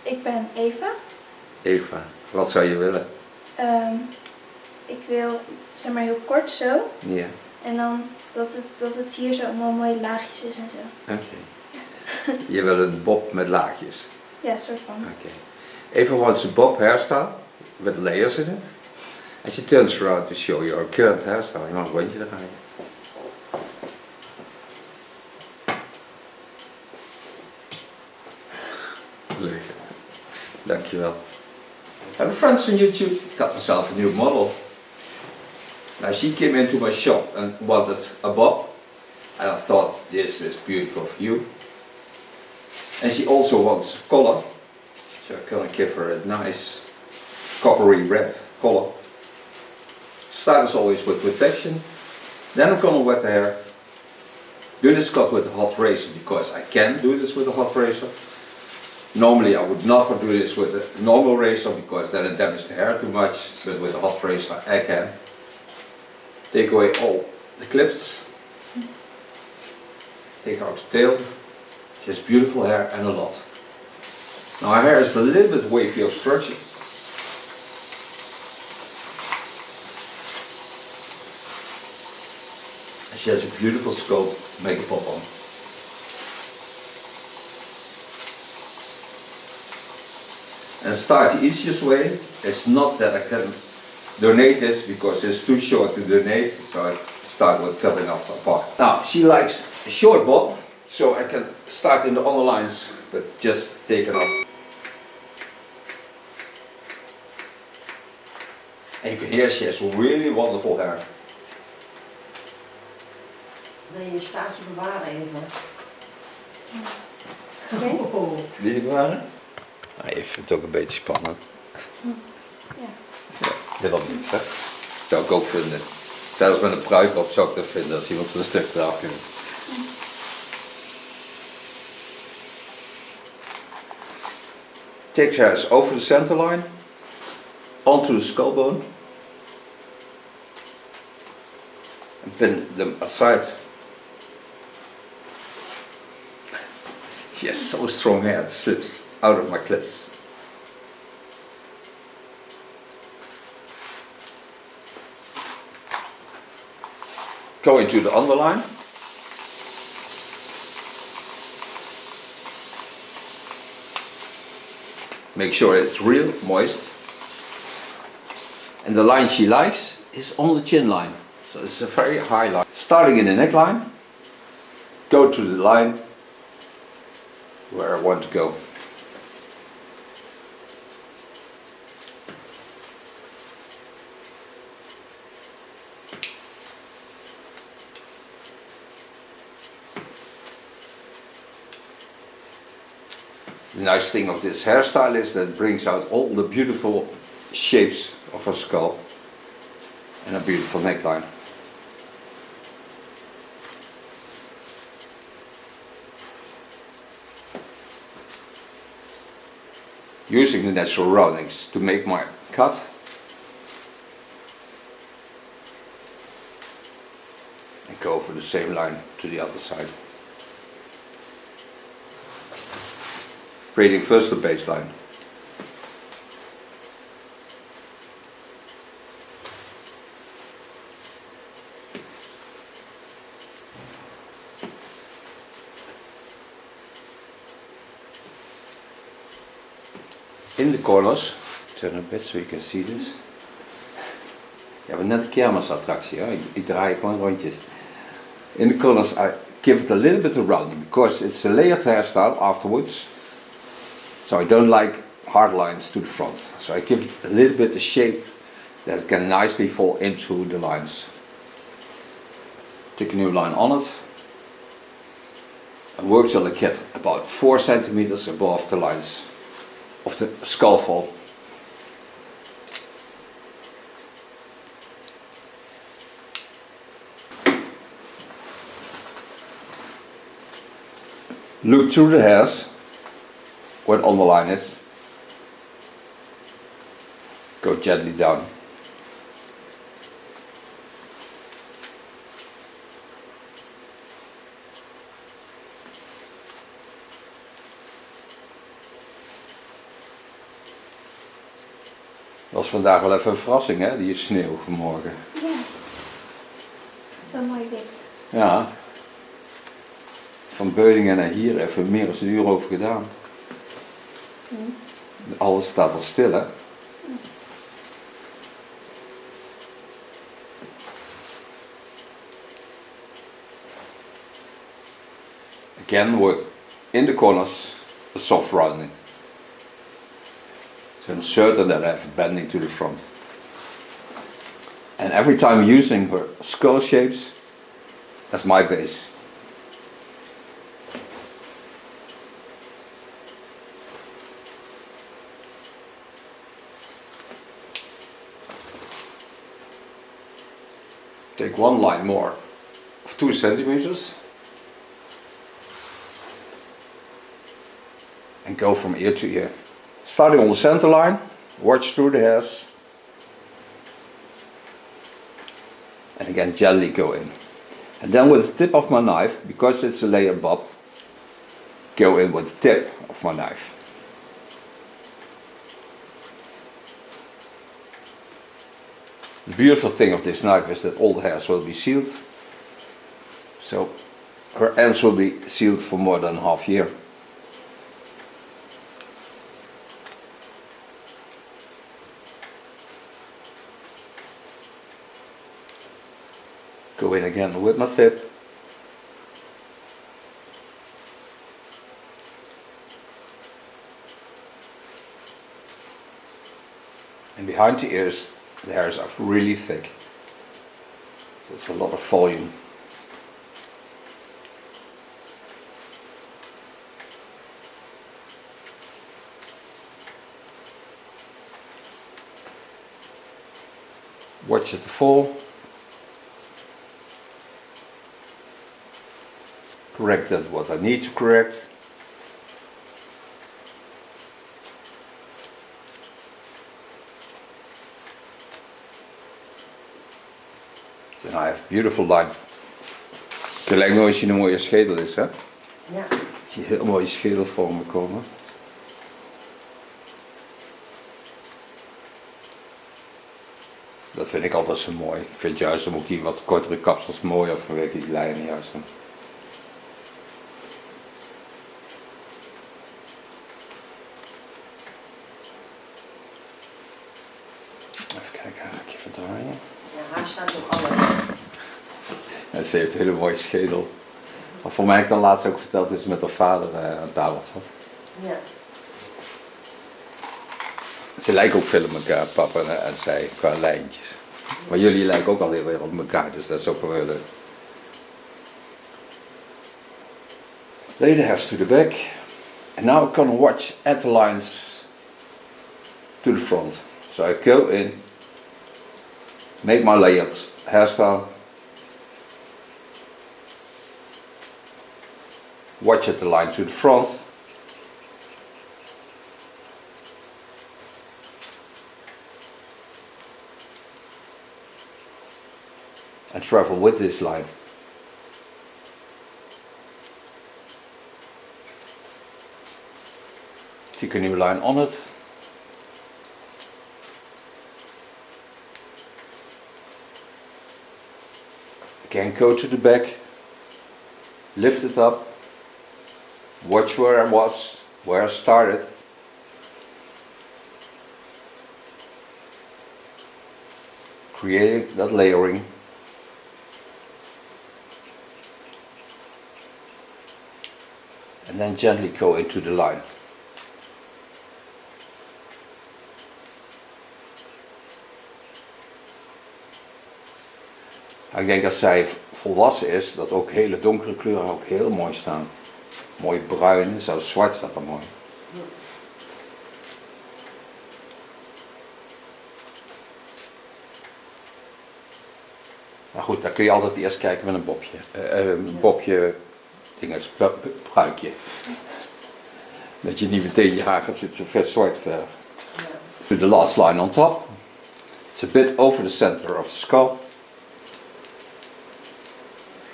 Ik ben Eva. Eva, wat zou je willen? Ik wil, zeg maar, heel kort zo. Ja. En dan dat het hier zo allemaal mooie laagjes is en zo. Oké. Je wil een bob met laagjes? Ja, soort van. Oké. Eva wants a bob hairstyle with layers in it. And she turns around to show your current hairstyle. Je mag een rondje draaien. Leuk. Dankjewel. I have friends on YouTube. Got myself a new model. Now she came into my shop and wanted a bob. And I thought this is beautiful for you. And she also wants color. So I'm gonna give her a nice coppery red color. Start as always with protection. Then I'm gonna wet the hair. Do this cut with a hot razor because I can do this with a hot razor. Normally I would never do this with a normal razor because then it damages the hair too much, but with a hot razor I can. Take away all the clips. Take out the tail. She has beautiful hair and a lot. Now her hair is a little bit wavy of structure. And she has a beautiful scope makeup on. And start the easiest way. It's not that I can donate this because it's too short to donate, so I start with cutting off a part. Now she likes a short bob, so I can start in the underlines, but just take it off. And you can hear she has really wonderful hair. Wil je staartje bewaren even? Oké. Oh. Wil je bewaren? Nou, je vindt het ook een beetje spannend. Ja. Ja, dit al niks, hè? Zou ik ook vinden. Zelfs met een pruik op zou ik dat vinden als iemand er een stuk eraf heeft. Take hairs over the center line, onto the skull bone, and pin them aside. She has so strong hair, it slips out of my clips. Going to the underline. Make sure it's real, moist. And the line she likes is on the chin line. So it's a very high line. Starting in the neckline, go to the line where I want to go. The nice thing of this hairstyle is that it brings out all the beautiful shapes of her skull and a beautiful neckline. Using the natural roundings to make my cut. And go over the same line to the other side. Creating first the baseline. In the corners, turn a bit so you can see this. Ja, we net een kermisattractie, hè? Ik draai gewoon rondjes. In the corners I give it a little bit of rounding because it's a layered hairstyle afterwards. So I don't like hard lines to the front. So I give it a little bit of shape that it can nicely fall into the lines. Take a new line on it. And work till I get about 4 centimeters above the lines of the skull fold. Look through the hairs where the underline is. Go gently down. Dat was vandaag wel even een verrassing, hè, die sneeuw vanmorgen. Ja. Zo mooi wit. Ja. Van Beuningen naar hier even meer dan een uur over gedaan. Alles staat al stil, hè. Again with in the corners a soft rounding. So I'm certain that I have a bending to the front. And every time using her skull shapes as my base. Take one line more of 2 centimeters and go from ear to ear. Starting on the center line, watch through the hairs and again gently go in. And then with the tip of my knife, because it's a layer bob, go in with the tip of my knife. The beautiful thing of this knife is that all the hairs will be sealed, so her ends will be sealed for more than half year. Go in again with my tip. And behind the ears, the hairs are really thick. So it's a lot of volume. Watch it fall. Correct that what I need to correct. Then I have a beautiful line. Je lijkt nooit als je een mooie schedel is, hè? Ja. Ik zie heel mooie schedelvormen komen. Dat vind ik altijd zo mooi. Ik vind juist dan ook die wat kortere kapsels mooier vanwege die lijnen juist. Even kijken, ga ik even draaien. Ja, haar staat op alles. En ze heeft een hele mooie schedel. Maar voor mij heb ik dan laatst ook verteld dat ze met haar vader aan tafel zat. Ja. Ze lijken ook veel op elkaar, papa en zij, qua lijntjes. Maar jullie lijken ook al heel erg op elkaar, dus dat is ook wel leuk. Lay the hairs to the back. And now I'm gonna watch at the lines to the front. So I go in, make my layered hairstyle. Watch at the line to the front. And travel with this line. Take a new line on it. Again, go to the back, lift it up, watch where I was, where I started. Creating that layering. And then gently go into the line. Ik denk als zij volwassen is, dat ook hele donkere kleuren ook heel mooi staan. Mooi bruin, zelfs zwart staat er mooi. Maar goed, dan kun je altijd eerst kijken met een bobje, pruikje. Dat je niet meteen je haar gaat zitten zo vet zwart verven. To the last line on top. It's a bit over the center of the skull.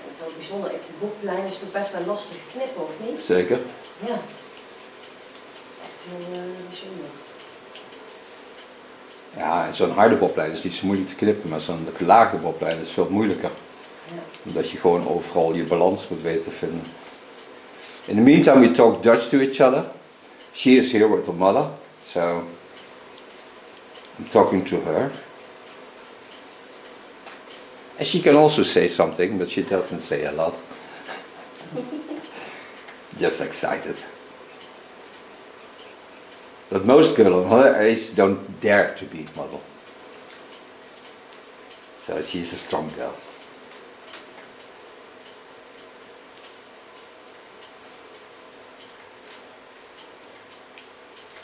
Het is wel bijzonder. De boeklijn is toch best wel lastig knippen, of niet? Zeker. Ja. Echt heel bijzonder. Ja, en zo'n harde boblijn is niet zo moeilijk te knippen, maar zo'n gelaagde boblijn is veel moeilijker. Ja. Omdat je gewoon overal je balans moet weten te vinden. In the meantime, we talk Dutch to each other. She is here with her mother, so I'm talking to her. And she can also say something, but she doesn't say a lot. Just excited. But most girls on her age don't dare to be a model. So she's a strong girl.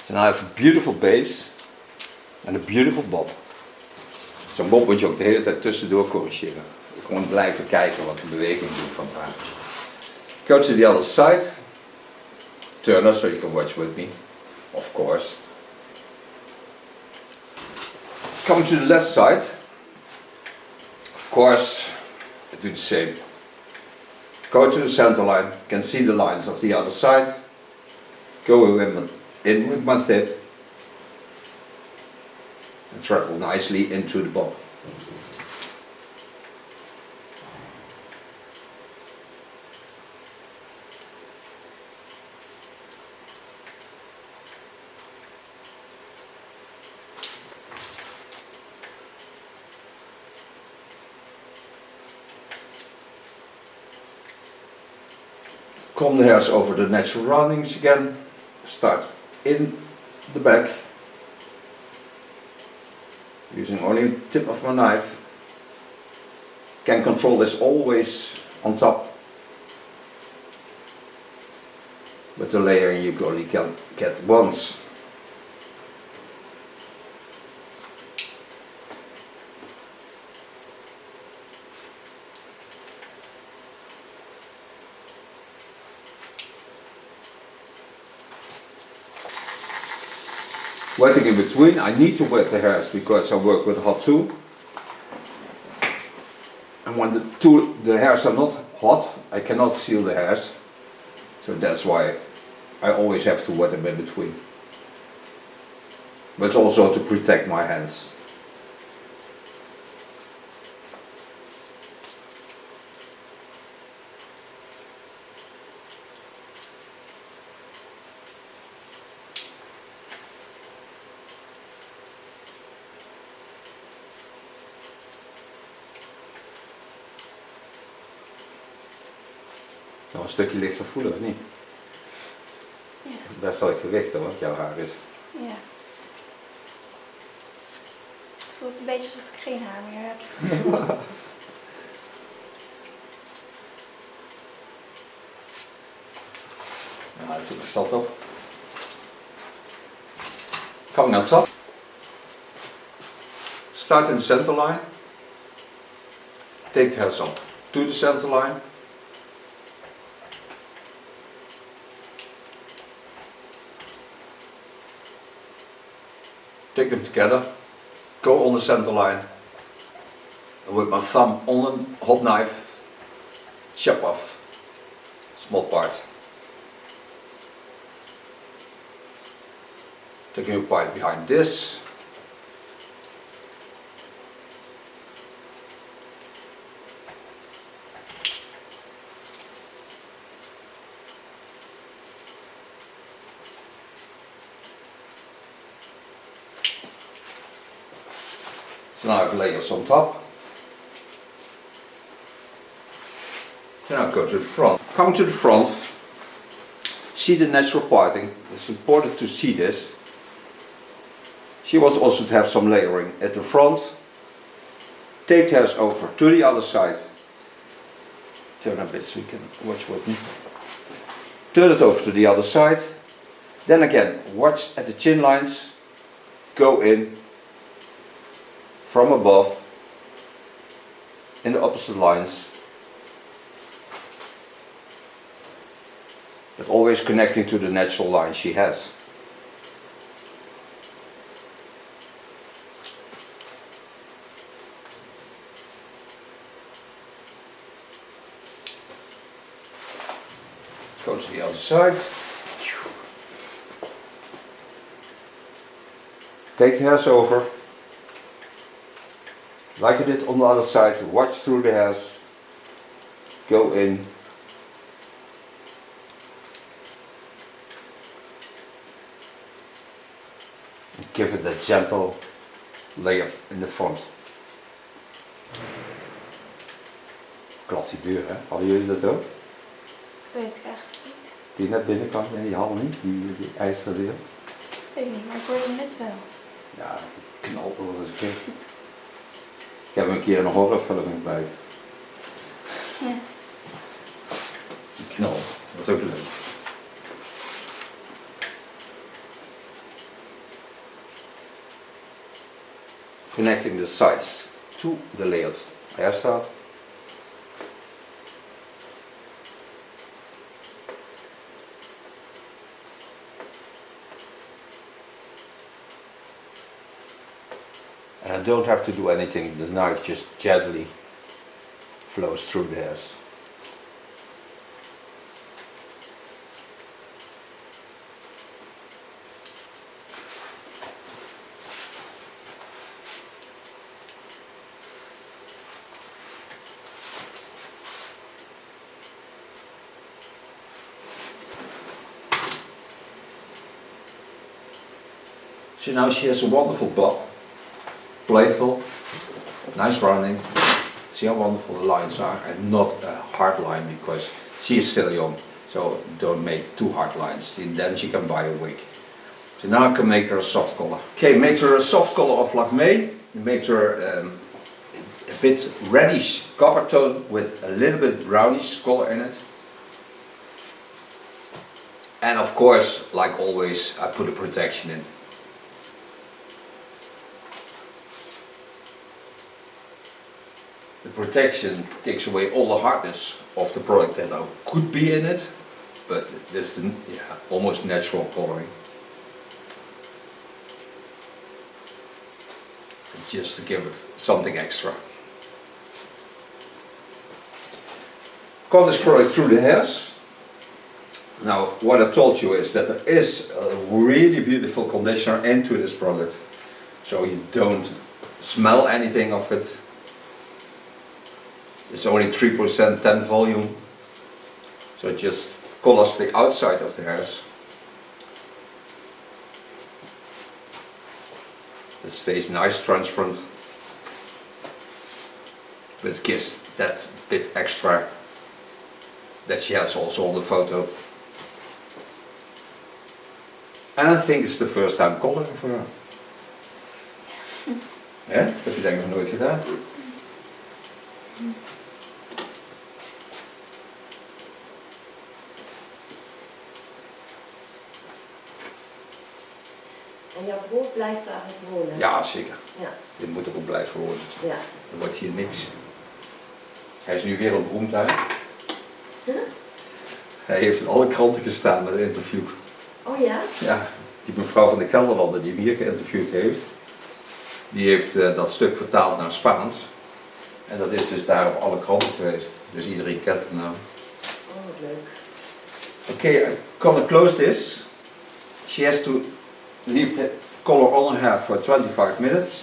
So now I have a beautiful base and a beautiful bob. Zo'n bob moet je ook de hele tijd tussendoor corrigeren. Gewoon blijven kijken wat de beweging doet van haar. Go to the other side. Turn her so you can watch with me. Of course. Come to the left side. Of course, do the same. Go to the center line. You can see the lines of the other side. Go in with my tip. And travel nicely into the bob. Comb the hairs over the natural roundings again. Start in the back. Using only the tip of my knife. Can control this always on top. But the layering you only can get once. Wetting in between, I need to wet the hairs because I work with a hot tool. And when the hairs are not hot, I cannot seal the hairs. So that's why I always have to wet them in between. But it's also to protect my hands. Nog een stukje lichter voelen, of niet? Ja. Best wel gewicht, hè, want jouw haar is. Ja. Het voelt een beetje alsof ik geen haar meer heb. Ja, dat is interessant toch? Coming on top. Start in the center line. Take the hairs up to the center line. Take them together, go on the center line, and with my thumb on a hot knife, chop off small part. Taking a bite behind this. So now I have layers on top. So now go to the front. Come to the front. See the natural parting. It's important to see this. She wants also to have some layering at the front. Take the hairs over to the other side. Turn a bit so you can watch with me. Turn it over to the other side. Then again, watch at the chin lines. Go in from above in the opposite lines, but always connecting to the natural line she has. Go to the other side. Take the hairs over. like I did on the other side, watch through the hairs, go in, and give it a gentle layer in the front. Klopt die deur, hè? Hadden jullie dat ook? Ik weet het eigenlijk niet. Die net binnenkant, nee, die hadden niet, die ijzeren deur. Ik weet niet, maar ik hoorde net wel. Ja, die knalt wel eens een keer. Ik heb hem een keer in een horrorfilm bij. Ja. Die knal, dat is ook leuk. Connecting the sides to the layout hairstyle. And I don't have to do anything, the knife just gently flows through the hairs. So now she has a wonderful bob, playful, nice rounding. See how wonderful the lines are, and not a hard line because she is still young. So don't make too hard lines, then she can buy a wig. So now I can make her a soft color. Okay, make her a soft color of Lakme. Make her a bit reddish copper tone with a little bit brownish color in it. And of course, like always, I put a protection in. The protection takes away all the hardness of the product that could be in it, but this is almost natural coloring. Just to give it something extra. Run this product through the hairs. Now, what I told you is that there is a really beautiful conditioner into this product, so you don't smell anything of it. It's only 3% 10 volume, so it just colors the outside of the hairs. It stays nice, transparent, but it gives that bit extra that she has also on the photo. And I think it's the first time coloring for her. Ja, dat heb je denk ik nog nooit gedaan. En jouw broer blijft eigenlijk wonen? Ja, zeker. Ja. Dit moet er ook blijven worden. Ja. Er wordt hier niks. Hij is nu wereldberoemd daar. Huh? Hij heeft in alle kranten gestaan met een interview. Oh ja? Ja, die mevrouw van de Gelderlanden die hem hier geïnterviewd heeft, die heeft dat stuk vertaald naar Spaans. En dat is dus daar op alle kranten geweest. Dus iedereen kent hem nou. Oh, wat leuk. Okay, I'm gonna close this. She has to leave the color on her hair for 25 minutes.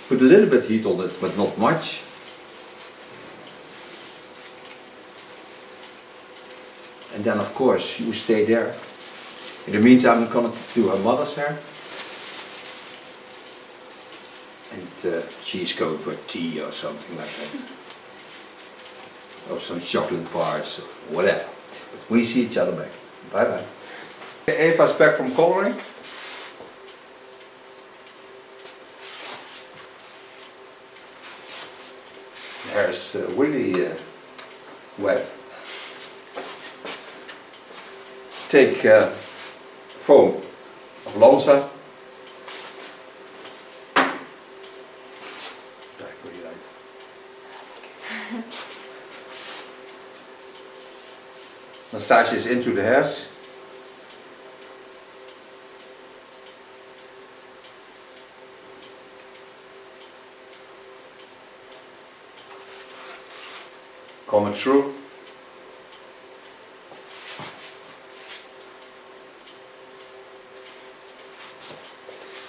Put a little bit heat on it, but not much. And then of course you stay there. In the meantime I'm gonna do her mother's hair. And she's going for tea or something like that. Or some chocolate bars or whatever. We see each other back. Bye bye. Eva's back from coloring. The hair is really wet. Take foam of Lanza. Massage this into the hairs. Comb it through.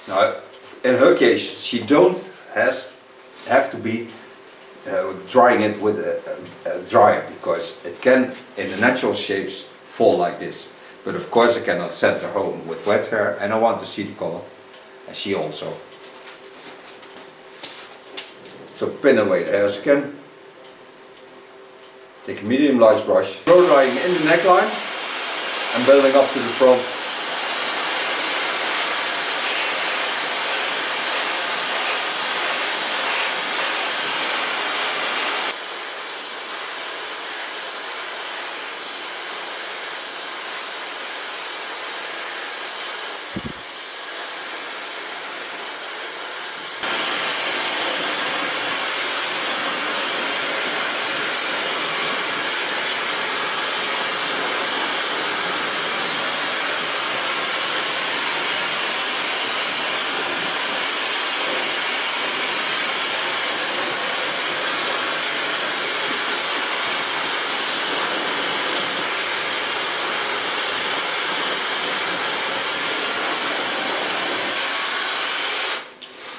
Now, in her case, she has have to be drying it with a dryer, because it can, in the natural shapes, fall like this. But of course I cannot send her home with wet hair, and I want to see the color, and she also. So pin away the hairs again. Take a medium large brush, blow drying in the neckline and building up to the front.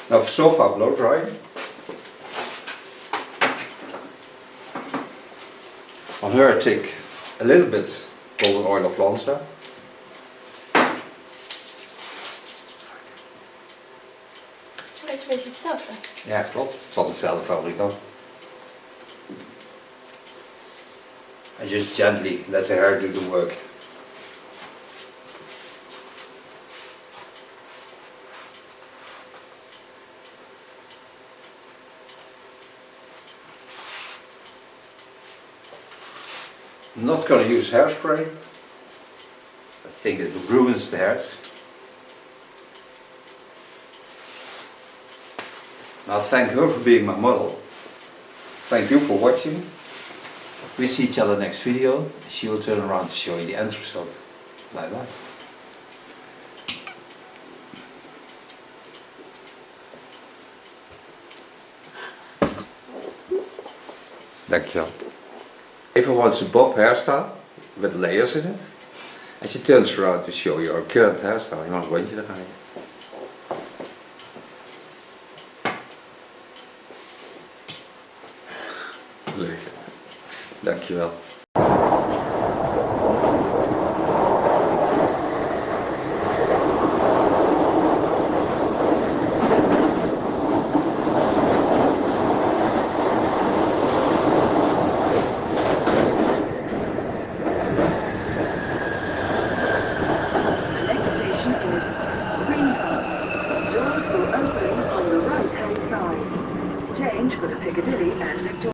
Now so far blow drying. On her take a little bit golden oil of Lanza. Het is een beetje hetzelfde. Ja, klopt. Het is van dezelfde fabrikant. And just gently let the hair do the work. I'm not going to use hairspray. I think it ruins the hairs. Now thank her for being my model. Thank you for watching. We see each other next video. She will turn around to show you the end result. Bye bye. Dankjewel. Eva wants a bob hairstyle with layers in it. And she turns around to show you her current hairstyle. Je mag een rondje draaien. Leuk. Dankjewel. Doors will open on the right-hand side. Change for the Piccadilly and Victoria.